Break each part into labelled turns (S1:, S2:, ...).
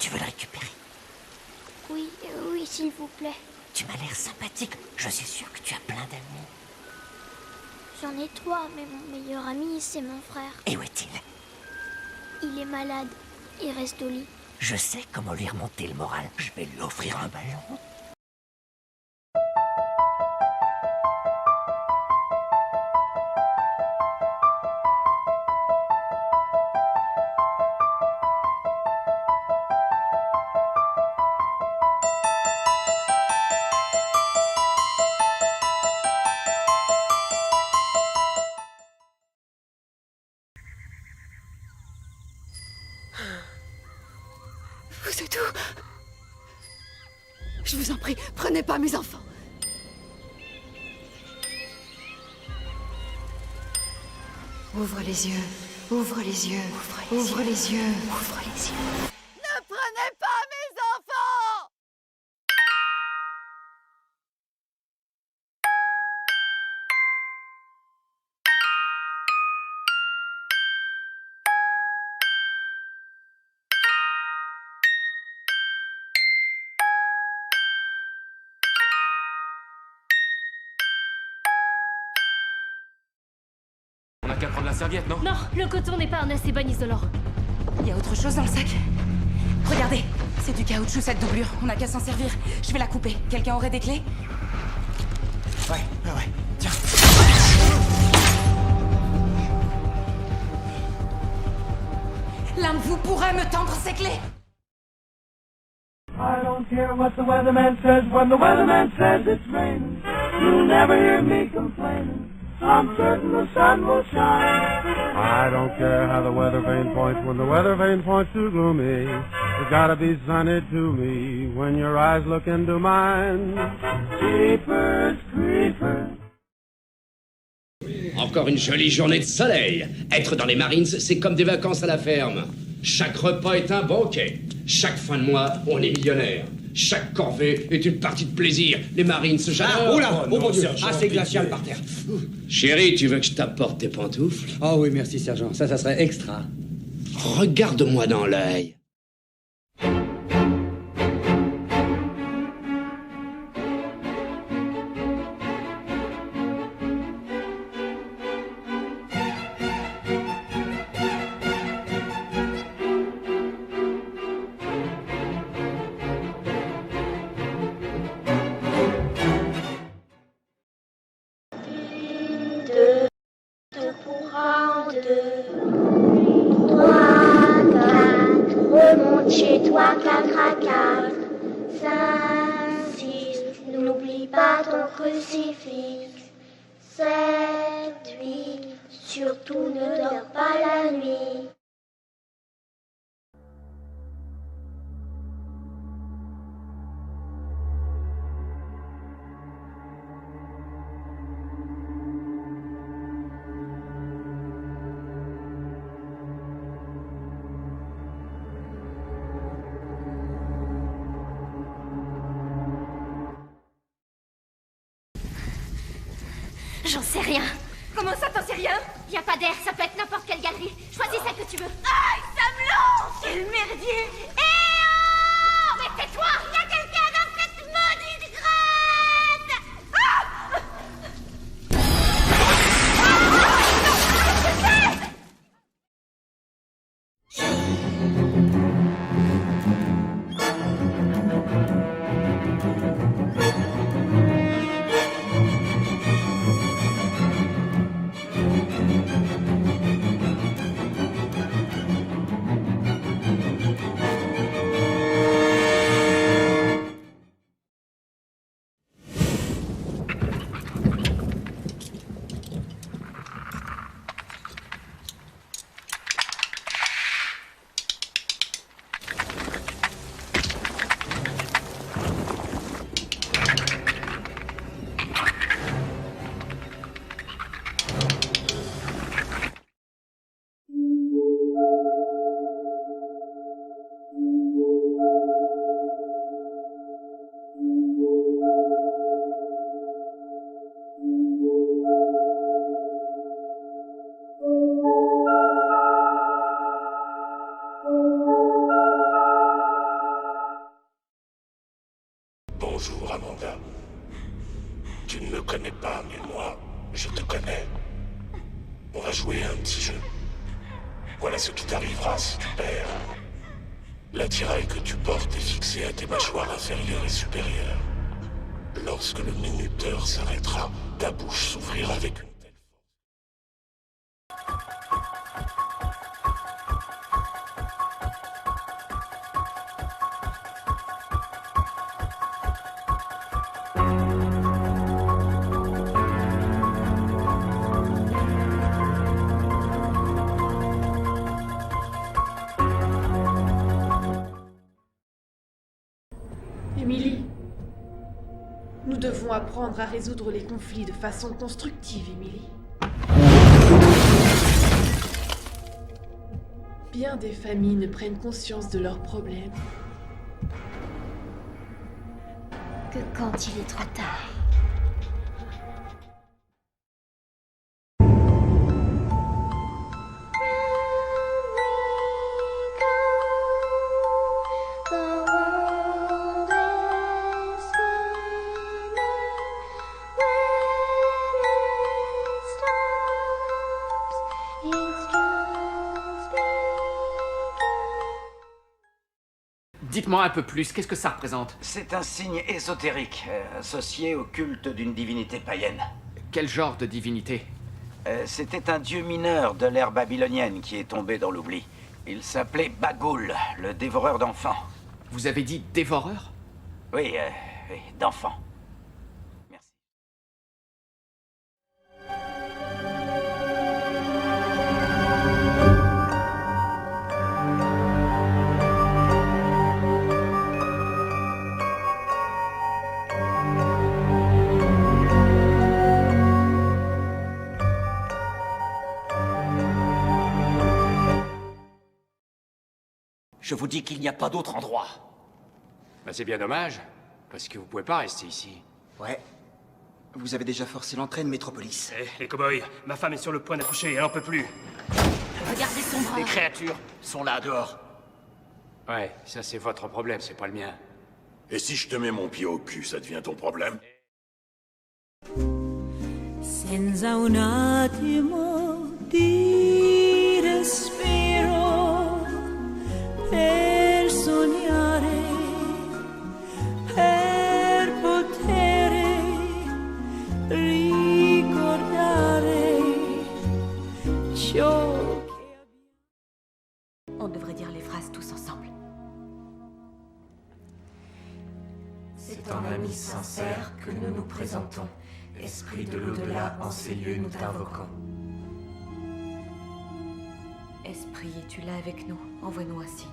S1: Tu veux le récupérer?
S2: Oui, oui, s'il vous plaît.
S1: Tu m'as l'air sympathique. Je suis sûr que tu as plein d'amis.
S2: J'en ai 3, mais mon meilleur ami, c'est mon frère.
S1: Et où est-il?
S2: Il est malade. Il reste au lit.
S1: Je sais comment lui remonter le moral. Je vais lui offrir un ballon.
S3: Vous êtes où? Je vous en prie, prenez pas mes enfants. Ouvre les yeux, ouvre les yeux, ouvre les yeux, ouvre les yeux. Ne prenez pas mes enfants!
S4: On a qu'à prendre la serviette, non?
S5: Non, le coton n'est pas un assez bon isolant.
S3: Il y a autre chose dans le sac. Regardez, c'est du caoutchouc cette doublure. On n'a qu'à s'en servir. Je vais la couper. Quelqu'un aurait des clés?
S4: Ouais. Tiens.
S3: L'un de vous pourrait me tendre ces clés?
S6: I don't care what the weatherman says when the weatherman says it's raining. You'll never hear me complaining. I'm certain the sun will shine. I don't care how the weather vane points when the weather vane points too gloomy. It's gotta be sunny to me when your eyes look into mine. Jeepers creepers.
S7: Encore une jolie journée de soleil. Être dans les Marines, c'est comme des vacances à la ferme. Chaque repas est un banquet. Chaque fin de mois, on est millionnaire. Chaque corvée est une partie de plaisir. Les Marines, j'adore.
S8: Oh là, oh mon Dieu, c'est glacial par terre.
S7: Chérie, tu veux que je t'apporte tes pantoufles?
S8: Oh oui, merci sergent, ça serait extra.
S7: Regarde-moi dans l'œil.
S2: Deux pour un, deux. 3, 4. Remonte chez toi, 4 à 4. 5, 6. N'oublie pas ton crucifix. 7, 8. Surtout ne dors pas la nuit.
S5: J'en sais rien.
S3: Comment ça, t'en sais rien?
S5: Y a pas d'air, ça peut être n'importe quelle galerie. Choisis celle que tu veux.
S3: Aïe, ça me lance! Quel merdier!
S5: Eh oh! Mais tais-toi! Y a quelqu'un dans cette maudite grotte! Ah!
S9: Amanda. Tu ne me connais pas, mais moi, je te connais. On va jouer à un petit jeu. Voilà ce qui t'arrivera si tu perds. L'attirail que tu portes est fixé à tes mâchoires inférieures et supérieures. Lorsque le minuteur s'arrêtera, ta bouche s'ouvrira avec une telle
S10: Émilie, nous devons apprendre à résoudre les conflits de façon constructive, Émilie. Bien des familles ne prennent conscience de leurs problèmes
S2: Que quand il est trop tard.
S1: Dites-moi un peu plus, qu'est-ce que ça représente?
S11: C'est un signe ésotérique, associé au culte d'une divinité païenne.
S1: Quel genre de divinité?
S11: C'était un dieu mineur de l'ère babylonienne qui est tombé dans l'oubli. Il s'appelait Bagoul, le dévoreur d'enfants.
S1: Vous avez dit dévoreur?
S11: Oui, oui, d'enfants. Merci.
S1: Je vous dis qu'il n'y a pas d'autre endroit.
S4: Bah c'est bien dommage, parce que vous pouvez pas rester ici.
S12: Ouais. Vous avez déjà forcé l'entrée de Métropolis.
S13: Eh, les cow-boys, ma femme est sur le point d'accoucher, elle en peut plus.
S2: Regardez son bras.
S1: Les créatures sont là dehors.
S4: Ouais, ça c'est votre problème, c'est pas le mien.
S9: Et si je te mets mon pied au cul, ça devient ton problème?
S3: Senza un attimo di respiro per sognare, per poter ricordare ciò che abbiamo. On devrait dire les phrases tous ensemble.
S14: C'est en ami sincère que nous nous présentons. Esprit de l'au-delà, en ces lieux nous t'invoquons.
S3: Esprit, es-tu là avec nous? Envoie-nous un signe.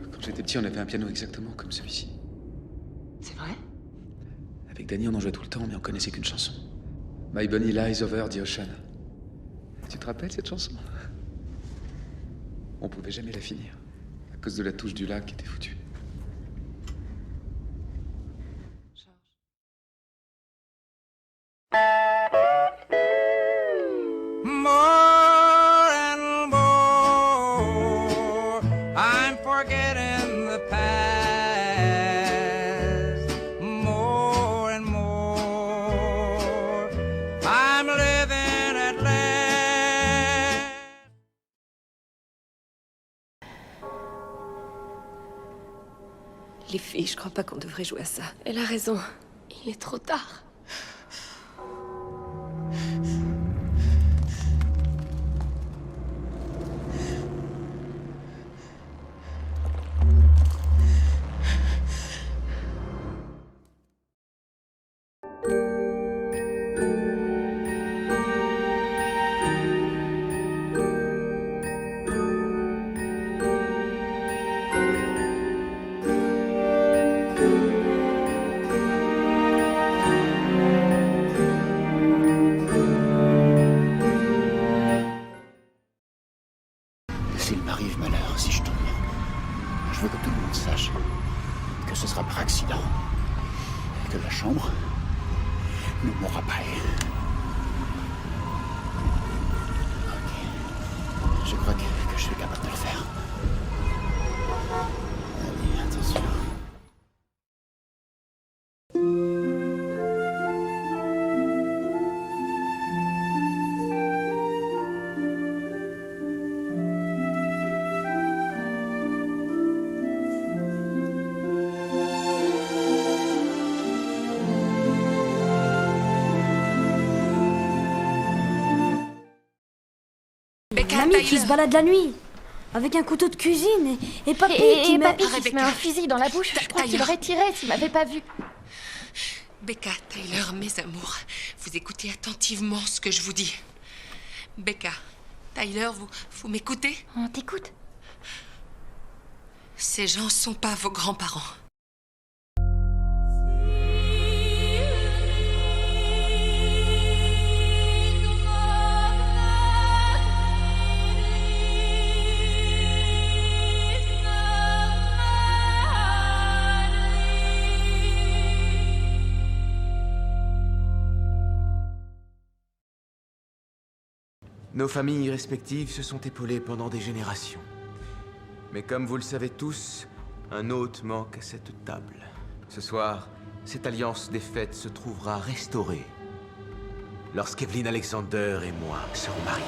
S15: Quand j'étais petit, on avait un piano exactement comme celui-ci.
S3: C'est vrai?
S15: Avec Danny, on en jouait tout le temps, mais on connaissait qu'une chanson. My Bunny Lies Over the Ocean. Tu te rappelles cette chanson? On pouvait jamais la finir, à cause de la touche du lac qui était foutue.
S16: More and more, I'm forgetting the past. More and more, I'm living at last.
S10: Les filles, je crois pas qu'on devrait jouer à ça. Elle a raison. Il est trop tard.
S17: accident. Et que la chambre ne mourra pas. Ok. Je crois que je suis capable de le faire. Allez, attention.
S2: Mamie qui se balade la nuit avec un couteau de cuisine et papy qui
S18: papy qui se met un fusil dans la bouche. Je crois qu'il aurait tiré s'il m'avait pas vu.
S19: Becca, Tyler, mes amours, vous écoutez attentivement ce que je vous dis. Becca, Tyler, vous m'écoutez?
S18: On t'écoute.
S19: Ces gens sont pas vos grands-parents.
S20: Nos familles respectives se sont épaulées pendant des générations. Mais comme vous le savez tous, un hôte manque à cette table. Ce soir, cette alliance défaite se trouvera restaurée lorsqu'Evelyn Alexander et moi serons mariés.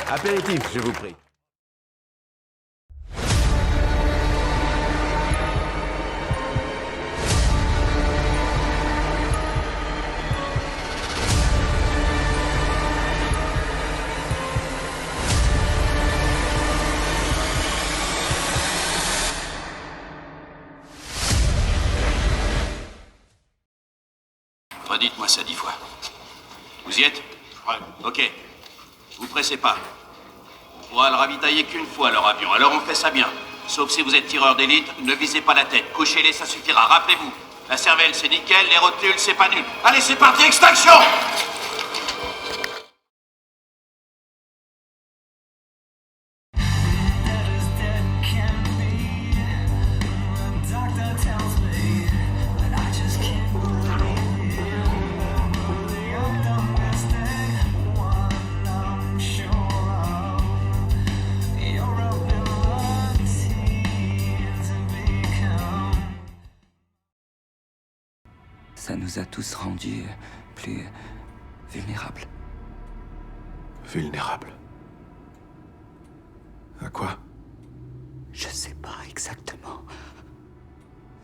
S20: Apéritif, je vous prie.
S21: Redites-moi ça 10 fois. Vous y êtes? Ouais. Ok. Vous pressez pas. On pourra le ravitailler qu'une fois, leur avion. Alors on fait ça bien. Sauf si vous êtes tireur d'élite, ne visez pas la tête. Couchez-les, ça suffira. Rappelez-vous, la cervelle, c'est nickel, les rotules, c'est pas nul. Allez, c'est parti, extinction!
S22: Ça nous a tous rendus plus vulnérables.
S20: Vulnérables? À quoi?
S22: Je sais pas exactement.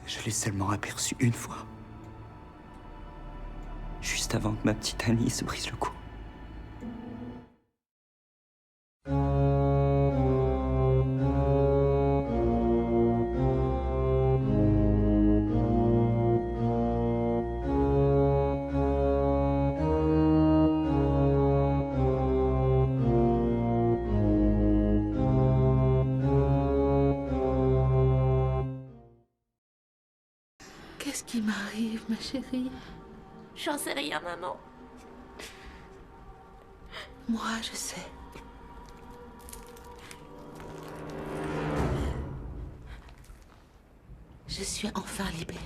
S22: Je l'ai seulement aperçu une fois. Juste avant que ma petite Annie se brise le cou.
S10: Qu'est-ce qui m'arrive, ma chérie?
S18: J'en sais rien, maman.
S10: Moi, je sais. Je suis enfin libérée.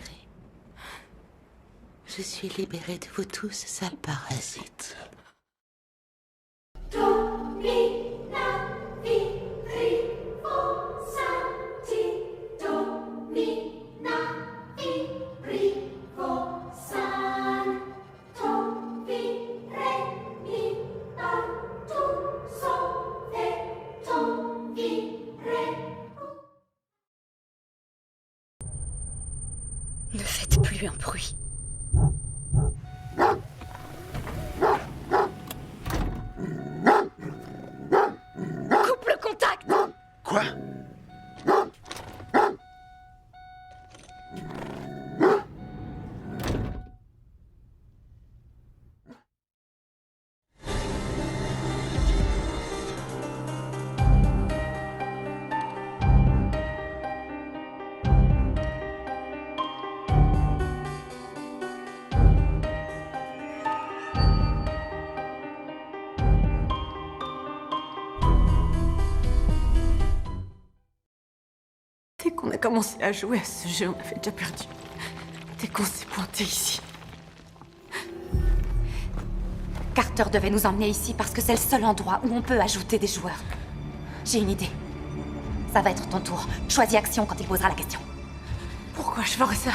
S10: Je suis libérée de vous tous, sales parasites.
S18: Ne faites plus un bruit. Coupe le contact!
S20: Quoi?
S6: qu'on a commencé à jouer à ce jeu, on avait déjà perdu. Dès qu'on s'est pointé ici.
S3: Carter devait nous emmener ici parce que c'est le seul endroit où on peut ajouter des joueurs. J'ai une idée. Ça va être ton tour. Choisis action quand il posera la question.
S6: Pourquoi je ferais ça?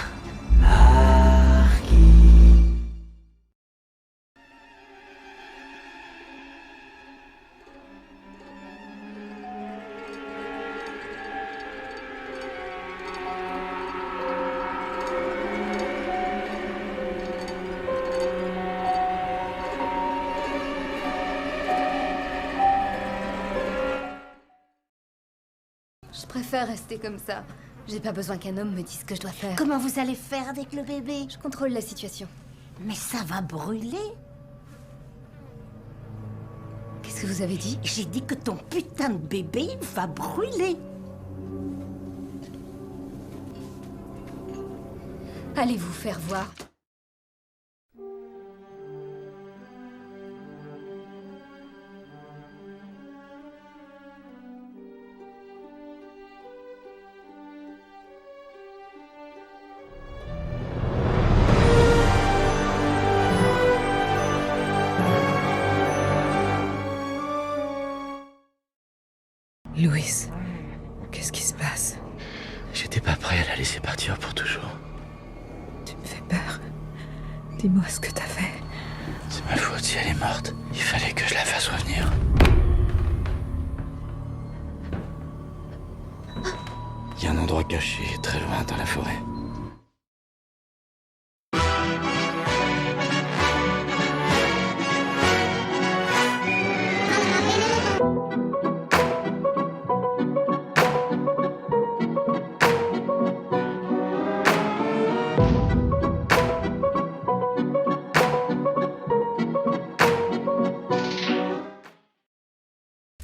S8: Je préfère rester comme ça. J'ai pas besoin qu'un homme me dise ce que je dois faire.
S5: Comment vous allez faire avec le bébé?
S8: Je contrôle la situation.
S5: Mais ça va brûler.
S8: Qu'est-ce que vous avez dit?
S5: J'ai dit que ton putain de bébé va brûler.
S8: Allez vous faire voir.
S23: Louis, qu'est-ce qui se passe?
S24: J'étais pas prêt à la laisser partir pour toujours.
S23: Tu me fais peur. Dis-moi ce que t'as fait.
S24: C'est ma faute si elle est morte. Il fallait que je la fasse revenir. Il y a un endroit caché, très loin dans la forêt.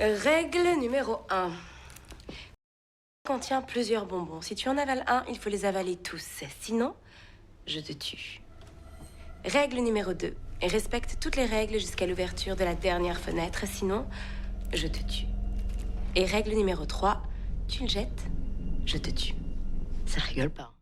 S6: Règle numéro 1. Contient plusieurs bonbons. Si tu en avales un, il faut les avaler tous. Sinon, je te tue. Règle numéro 2. Respecte toutes les règles jusqu'à l'ouverture de la dernière fenêtre. Sinon, je te tue. Et règle numéro 3. Tu le jettes, je te tue.
S5: Ça rigole pas.